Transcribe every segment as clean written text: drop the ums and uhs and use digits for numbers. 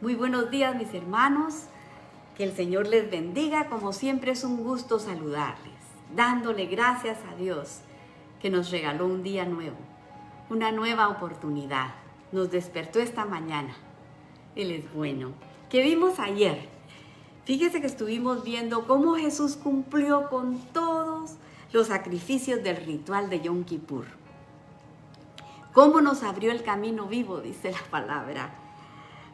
Muy buenos días, mis hermanos. Que el Señor les bendiga. Como siempre es un gusto saludarles, dándole gracias a Dios que nos regaló un día nuevo, una nueva oportunidad. Nos despertó esta mañana. Él es bueno. ¿Qué vimos ayer? Fíjese que estuvimos viendo cómo Jesús cumplió con todos los sacrificios del ritual de Yom Kippur. Cómo nos abrió el camino vivo, dice la palabra,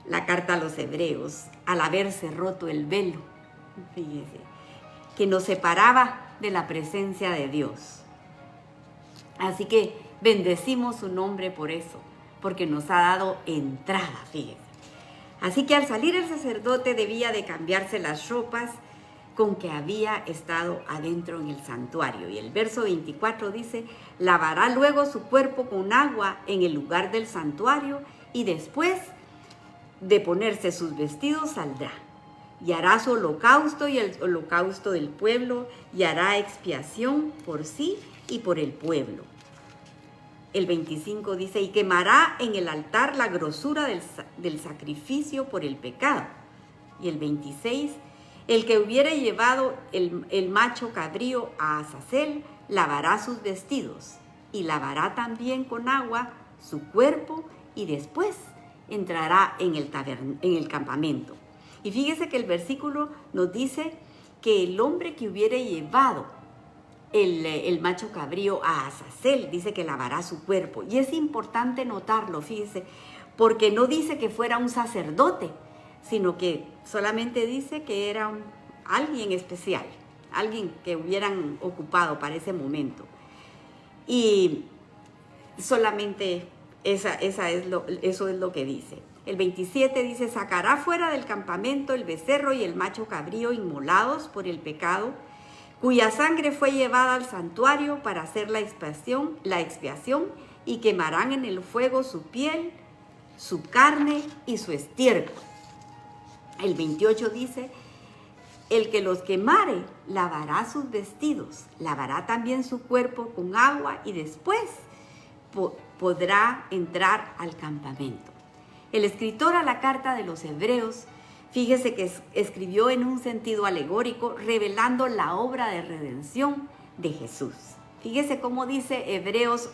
la carta a los Hebreos, al haberse roto el velo, fíjese, que nos separaba de la presencia de Dios. Así que bendecimos su nombre por eso, porque nos ha dado entrada, fíjese. Así que al salir el sacerdote debía de cambiarse las ropas con que había estado adentro en el santuario. Y el verso 24 dice, lavará luego su cuerpo con agua en el lugar del santuario y después de ponerse sus vestidos saldrá y hará su holocausto y el holocausto del pueblo y hará expiación por sí y por el pueblo. El 25 dice, y quemará en el altar la grosura del sacrificio por el pecado. Y el 26, el que hubiere llevado el macho cabrío a Azazel, lavará sus vestidos y lavará también con agua su cuerpo y después entrará en el campamento. Y fíjese que el versículo nos dice que el hombre que hubiere llevado el macho cabrío a Azazel, dice que lavará su cuerpo. Y es importante notarlo, fíjese, porque no dice que fuera un sacerdote, sino que solamente dice que era alguien especial, alguien que hubieran ocupado para ese momento. Y solamente eso es lo que dice. El 27 dice, sacará fuera del campamento el becerro y el macho cabrío inmolados por el pecado, cuya sangre fue llevada al santuario para hacer la expiación, y quemarán en el fuego su piel, su carne y su estiércol. El 28 dice, el que los quemare lavará sus vestidos, lavará también su cuerpo con agua y después podrá entrar al campamento. El escritor a la carta de los Hebreos, fíjese que escribió en un sentido alegórico, revelando la obra de redención de Jesús. Fíjese cómo dice Hebreos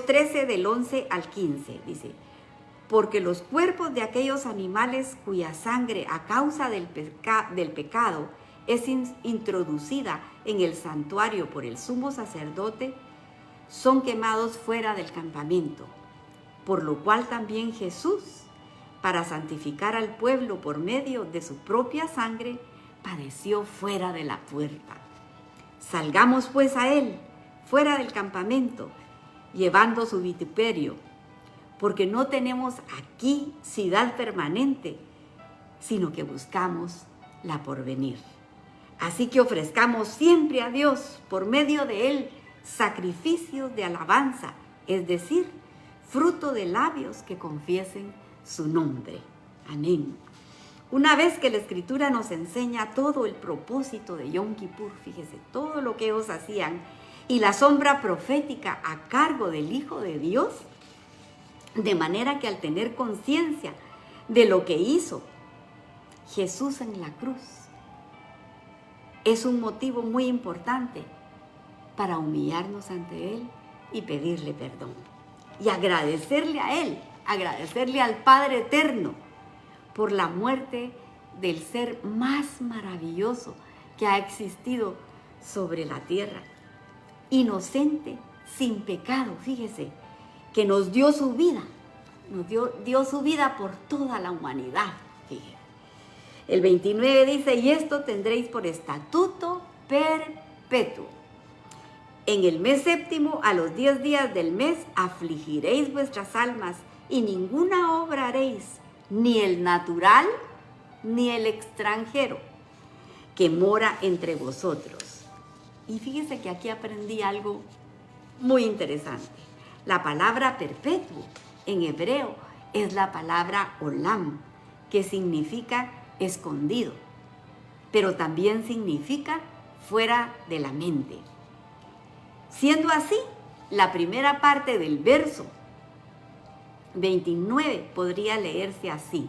13 del 11 al 15, dice, porque los cuerpos de aquellos animales cuya sangre a causa del pecado es introducida en el santuario por el sumo sacerdote, son quemados fuera del campamento, por lo cual también Jesús, para santificar al pueblo por medio de su propia sangre, padeció fuera de la puerta. Salgamos pues a él, fuera del campamento, llevando su vituperio, porque no tenemos aquí ciudad permanente, sino que buscamos la porvenir. Así que ofrezcamos siempre a Dios, por medio de él, sacrificios de alabanza, es decir, fruto de labios que confiesen su nombre. Amén. Una vez que la Escritura nos enseña todo el propósito de Yom Kippur, fíjese, todo lo que ellos hacían, y la sombra profética a cargo del Hijo de Dios, de manera que al tener conciencia de lo que hizo Jesús en la cruz, es un motivo muy importante para humillarnos ante Él y pedirle perdón. Y agradecerle a Él, agradecerle al Padre Eterno por la muerte del ser más maravilloso que ha existido sobre la tierra. Inocente, sin pecado, fíjese, que nos dio su vida, dio su vida por toda la humanidad, fíjese. El 29 dice, y esto tendréis por estatuto perpetuo. En el mes séptimo, a los 10 días del mes, afligiréis vuestras almas y ninguna obra haréis, ni el natural, ni el extranjero, que mora entre vosotros. Y fíjese que aquí aprendí algo muy interesante. La palabra perpetuo en hebreo es la palabra olam, que significa escondido, pero también significa fuera de la mente. Siendo así, la primera parte del verso 29 podría leerse así: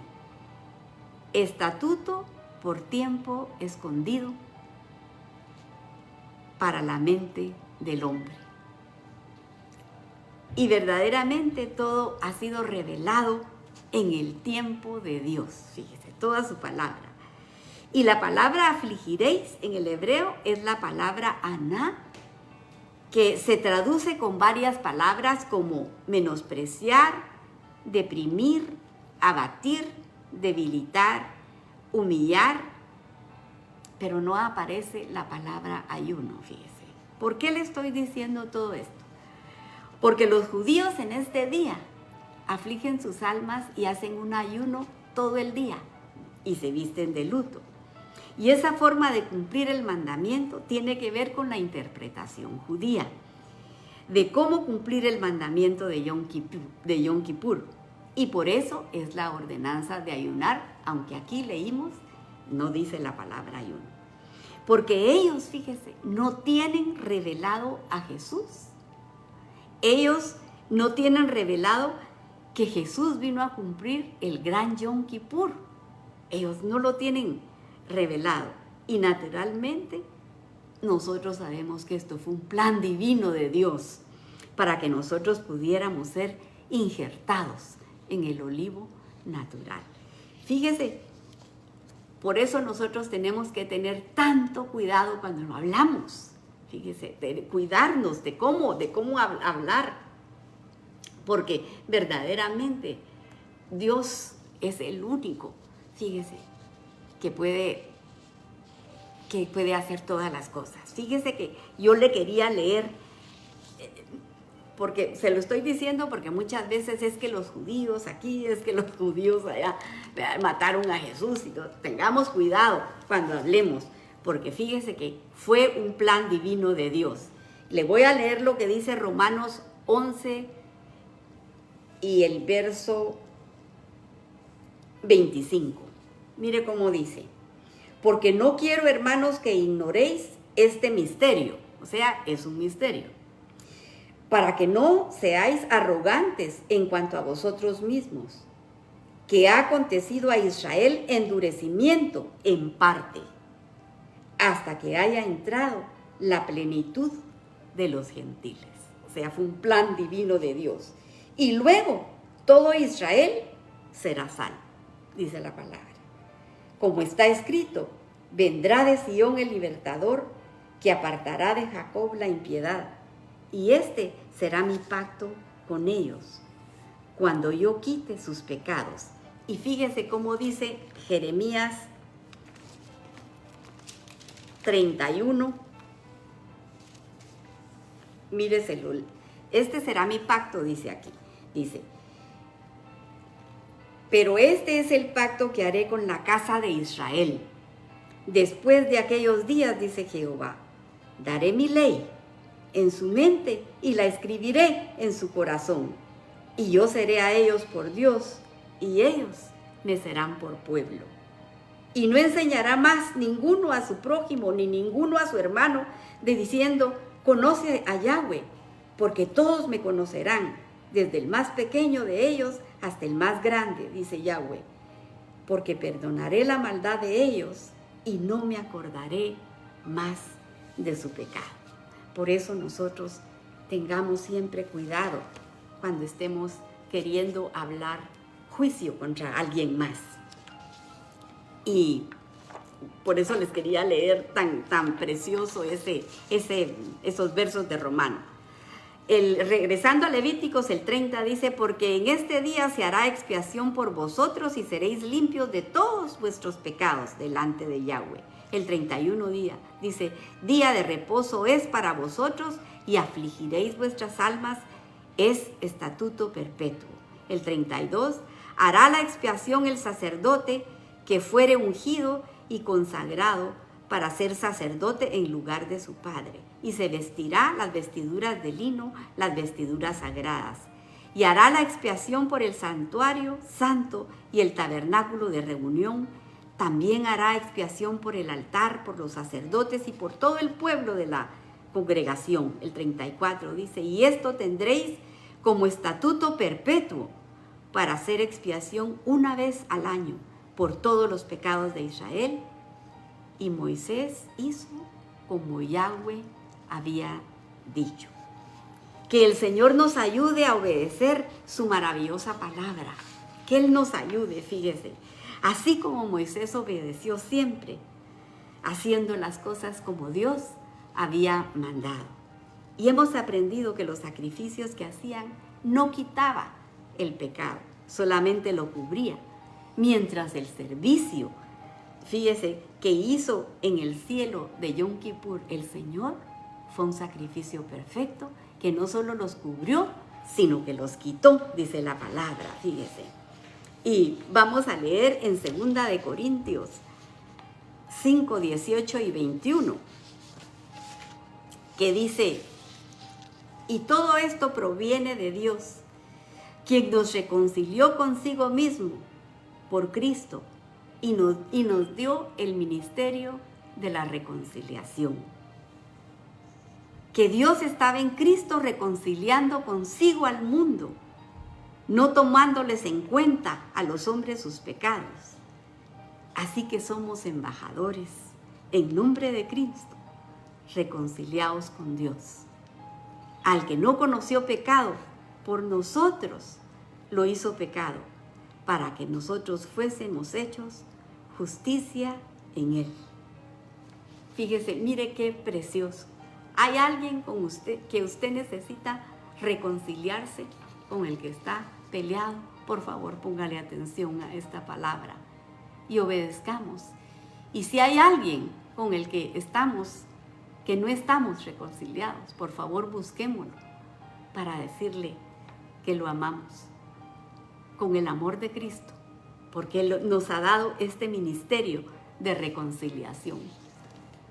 estatuto por tiempo escondido para la mente del hombre. Y verdaderamente todo ha sido revelado en el tiempo de Dios. Fíjese, toda su palabra. Y la palabra afligiréis en el hebreo es la palabra aná, que se traduce con varias palabras como menospreciar, deprimir, abatir, debilitar, humillar, pero no aparece la palabra ayuno, fíjese. ¿Por qué le estoy diciendo todo esto? Porque los judíos en este día afligen sus almas y hacen un ayuno todo el día y se visten de luto. Y esa forma de cumplir el mandamiento tiene que ver con la interpretación judía de cómo cumplir el mandamiento de Yom Kippur. Y por eso es la ordenanza de ayunar, aunque aquí leímos, no dice la palabra ayuno. Porque ellos, fíjese, no tienen revelado a Jesús. Ellos no tienen revelado que Jesús vino a cumplir el gran Yom Kippur. Ellos no lo tienen revelado. Y naturalmente, nosotros sabemos que esto fue un plan divino de Dios para que nosotros pudiéramos ser injertados en el olivo natural. Fíjese, por eso nosotros tenemos que tener tanto cuidado cuando lo hablamos. Fíjese, de cuidarnos de cómo hablar. Porque verdaderamente Dios es el único, fíjese, que puede hacer todas las cosas. Fíjese que yo le quería leer, porque se lo estoy diciendo porque muchas veces es que los judíos aquí, es que los judíos allá mataron a Jesús y todo. Tengamos cuidado cuando hablemos, porque fíjese que fue un plan divino de Dios. Le voy a leer lo que dice Romanos 11 y el verso 25. Mire cómo dice: porque no quiero, hermanos, que ignoréis este misterio. O sea, es un misterio. Para que no seáis arrogantes en cuanto a vosotros mismos, que ha acontecido a Israel endurecimiento en parte, hasta que haya entrado la plenitud de los gentiles. O sea, fue un plan divino de Dios. Y luego todo Israel será salvo, dice la palabra. Como está escrito: vendrá de Sión el libertador, que apartará de Jacob la impiedad. Y este será mi pacto con ellos, cuando yo quite sus pecados. Y fíjese cómo dice Jeremías 31. Míreselo. Este será mi pacto, dice aquí. Dice: pero este es el pacto que haré con la casa de Israel. Después de aquellos días, dice Jehová, daré mi ley en su mente y la escribiré en su corazón. Y yo seré a ellos por Dios, y ellos me serán por pueblo. Y no enseñará más ninguno a su prójimo, ni ninguno a su hermano, diciendo: conoce a Yahweh, porque todos me conocerán, desde el más pequeño de ellos hasta el más grande, dice Yahweh. Porque perdonaré la maldad de ellos y no me acordaré más de su pecado. Por eso nosotros tengamos siempre cuidado cuando estemos queriendo hablar juicio contra alguien más. Y por eso les quería leer tan precioso esos versos de Romano. Regresando a Levíticos, el 30 dice: porque en este día se hará expiación por vosotros y seréis limpios de todos vuestros pecados delante de Yahweh. El 31 día dice: día de reposo es para vosotros y afligiréis vuestras almas, es estatuto perpetuo. El 32: hará la expiación el sacerdote que fuere ungido y consagrado para ser sacerdote en lugar de su padre, y se vestirá las vestiduras de lino, las vestiduras sagradas, y hará la expiación por el santuario santo y el tabernáculo de reunión. También hará expiación por el altar, por los sacerdotes y por todo el pueblo de la congregación. El 34 dice: y esto tendréis como estatuto perpetuo para hacer expiación una vez al año por todos los pecados de Israel. Y Moisés hizo como Yahweh había dicho. Que el Señor nos ayude a obedecer su maravillosa palabra. Que Él nos ayude, fíjese. Así como Moisés obedeció siempre, haciendo las cosas como Dios había mandado. Y hemos aprendido que los sacrificios que hacían no quitaba el pecado, solamente lo cubría. Mientras el servicio, fíjese, que hizo en el cielo de Yom Kippur el Señor, fue un sacrificio perfecto que no solo los cubrió, sino que los quitó, dice la palabra, fíjese. Y vamos a leer en 2 de Corintios 5, 18 y 21, que dice: y todo esto proviene de Dios, quien nos reconcilió consigo mismo por Cristo y nos dio el ministerio de la reconciliación. Que Dios estaba en Cristo reconciliando consigo al mundo, no tomándoles en cuenta a los hombres sus pecados. Así que somos embajadores en nombre de Cristo, reconciliados con Dios. Al que no conoció pecado, por nosotros lo hizo pecado, para que nosotros fuésemos hechos justicia en Él. Fíjese, mire qué precioso. ¿Hay alguien con usted que usted necesita reconciliarse con el que está peleado? Por favor, póngale atención a esta palabra y obedezcamos. Y si hay alguien con el que no estamos reconciliados, por favor busquémoslo para decirle que lo amamos con el amor de Cristo, porque Él nos ha dado este ministerio de reconciliación.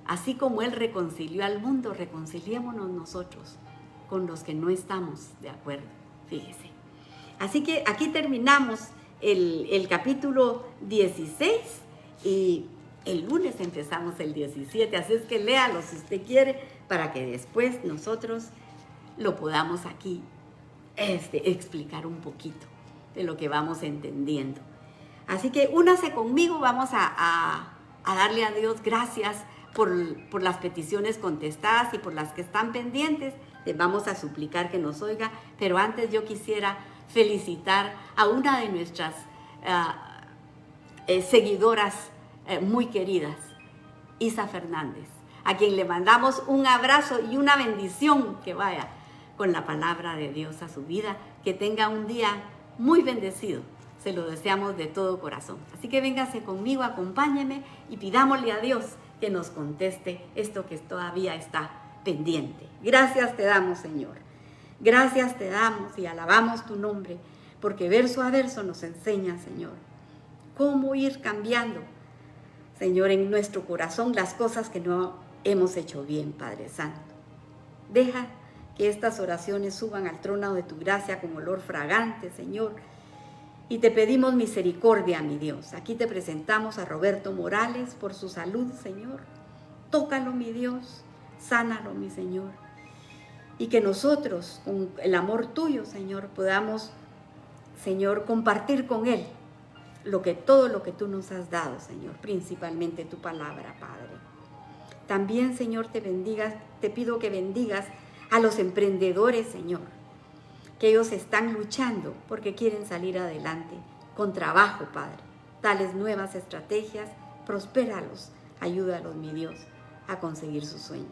Así como Él reconcilió al mundo, reconciliémonos nosotros con los que no estamos de acuerdo, fíjese. Así que aquí terminamos el capítulo 16 y el lunes empezamos el 17, así es que léalo si usted quiere, para que después nosotros lo podamos aquí explicar un poquito de lo que vamos entendiendo. Así que únase conmigo, vamos a darle a Dios gracias por las peticiones contestadas y por las que están pendientes. Les vamos a suplicar que nos oiga, pero antes yo quisiera felicitar a una de nuestras seguidoras muy queridas, Isa Fernández, a quien le mandamos un abrazo y una bendición, que vaya con la palabra de Dios a su vida, que tenga un día muy bendecido. Se lo deseamos de todo corazón. Así que véngase conmigo, acompáñeme y pidámosle a Dios que nos conteste esto que todavía está pendiente. Gracias te damos, Señor. Gracias te damos y alabamos tu nombre, porque verso a verso nos enseña, Señor, cómo ir cambiando, Señor, en nuestro corazón las cosas que no hemos hecho bien, Padre Santo. Deja que estas oraciones suban al trono de tu gracia con olor fragante, Señor. Y te pedimos misericordia, mi Dios. Aquí te presentamos a Roberto Morales por su salud, Señor. Tócalo, mi Dios. Sánalo, mi Señor. Y que nosotros, con el amor tuyo, Señor, podamos, Señor, compartir con él todo lo que tú nos has dado, Señor, principalmente tu palabra, Padre. También, Señor, te pido que bendigas a los emprendedores, Señor, que ellos están luchando porque quieren salir adelante con trabajo, Padre. Dales nuevas estrategias, prospéralos, ayúdalos, mi Dios, a conseguir sus sueños.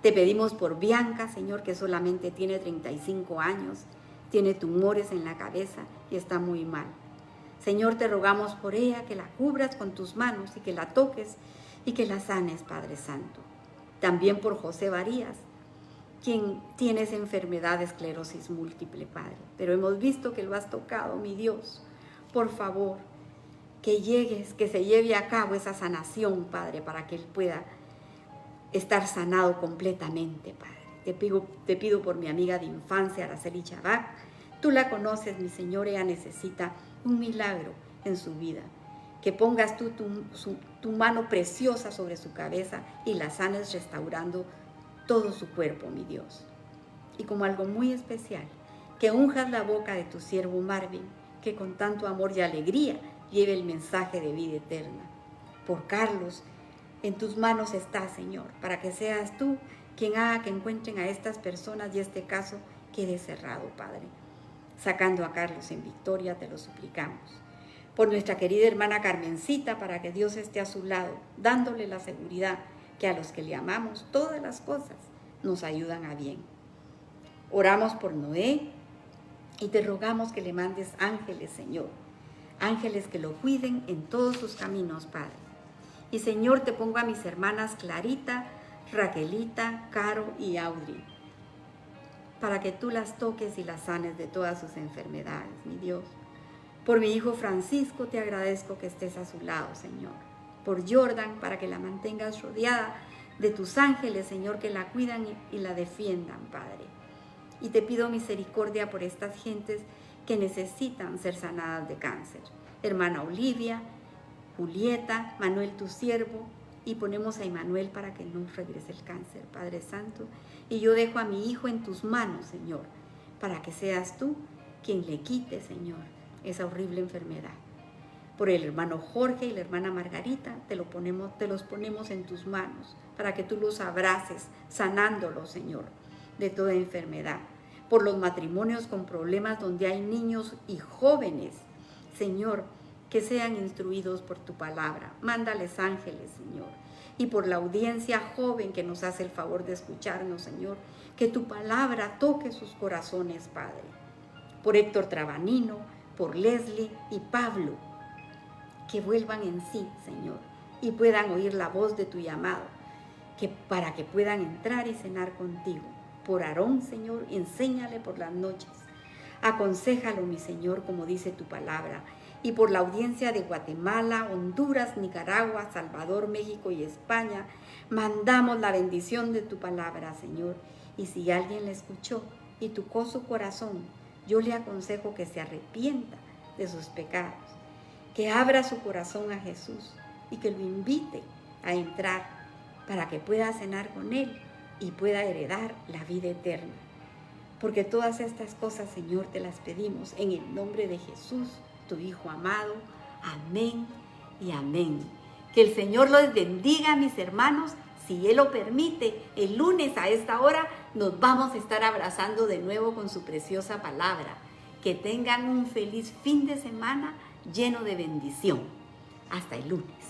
Te pedimos por Bianca, Señor, que solamente tiene 35 años, tiene tumores en la cabeza y está muy mal. Señor, te rogamos por ella, que la cubras con tus manos y que la toques y que la sanes, Padre Santo. También por José Varías, quien tiene esa enfermedad de esclerosis múltiple, Padre. Pero hemos visto que lo has tocado, mi Dios. Por favor, que se lleve a cabo esa sanación, Padre, para que él pueda estar sanado completamente, Padre. Te pido por mi amiga de infancia, Araceli Chabac. Tú la conoces, mi Señor, ella necesita un milagro en su vida. Que pongas tú tu mano preciosa sobre su cabeza y la sanes restaurando todo su cuerpo, mi Dios. Y como algo muy especial, que unjas la boca de tu siervo Marvin, que con tanto amor y alegría lleve el mensaje de vida eterna. Por Carlos, en tus manos está, Señor, para que seas tú quien haga que encuentren a estas personas y este caso quede cerrado, Padre. Sacando a Carlos en victoria, te lo suplicamos. Por nuestra querida hermana Carmencita, para que Dios esté a su lado, dándole la seguridad que a los que le amamos, todas las cosas nos ayudan a bien. Oramos por Noé y te rogamos que le mandes ángeles, Señor. Ángeles que lo cuiden en todos sus caminos, Padre. Y Señor, te pongo a mis hermanas Clarita, Raquelita, Caro y Audrey, para que tú las toques y las sanes de todas sus enfermedades, mi Dios. Por mi hijo Francisco te agradezco que estés a su lado, Señor. Por Jordan, para que la mantengas rodeada de tus ángeles, Señor, que la cuidan y la defiendan, Padre. Y te pido misericordia por estas gentes que necesitan ser sanadas de cáncer. Hermana Olivia, Julieta, Manuel tu siervo, y ponemos a Emmanuel para que no regrese el cáncer, Padre Santo. Y yo dejo a mi hijo en tus manos, Señor, para que seas tú quien le quite, Señor, esa horrible enfermedad. Por el hermano Jorge y la hermana Margarita, te los ponemos en tus manos, para que tú los abraces, sanándolos, Señor, de toda enfermedad. Por los matrimonios con problemas donde hay niños y jóvenes, Señor, que sean instruidos por tu palabra. Mándales ángeles, Señor. Y por la audiencia joven que nos hace el favor de escucharnos, Señor, que tu palabra toque sus corazones, Padre. Por Héctor Trabanino, por Leslie y Pablo, que vuelvan en sí, Señor, y puedan oír la voz de tu llamado, para que puedan entrar y cenar contigo. Por Aarón, Señor, enséñale por las noches. Aconséjalo, mi Señor, como dice tu palabra. Y por la audiencia de Guatemala, Honduras, Nicaragua, Salvador, México y España, mandamos la bendición de tu palabra, Señor. Y si alguien la escuchó y tocó su corazón, yo le aconsejo que se arrepienta de sus pecados, que abra su corazón a Jesús y que lo invite a entrar para que pueda cenar con Él y pueda heredar la vida eterna. Porque todas estas cosas, Señor, te las pedimos en el nombre de Jesús, tu Hijo amado. Amén y amén. Que el Señor los bendiga, mis hermanos. Si Él lo permite, el lunes a esta hora nos vamos a estar abrazando de nuevo con su preciosa palabra. Que tengan un feliz fin de semana lleno de bendición. Hasta el lunes.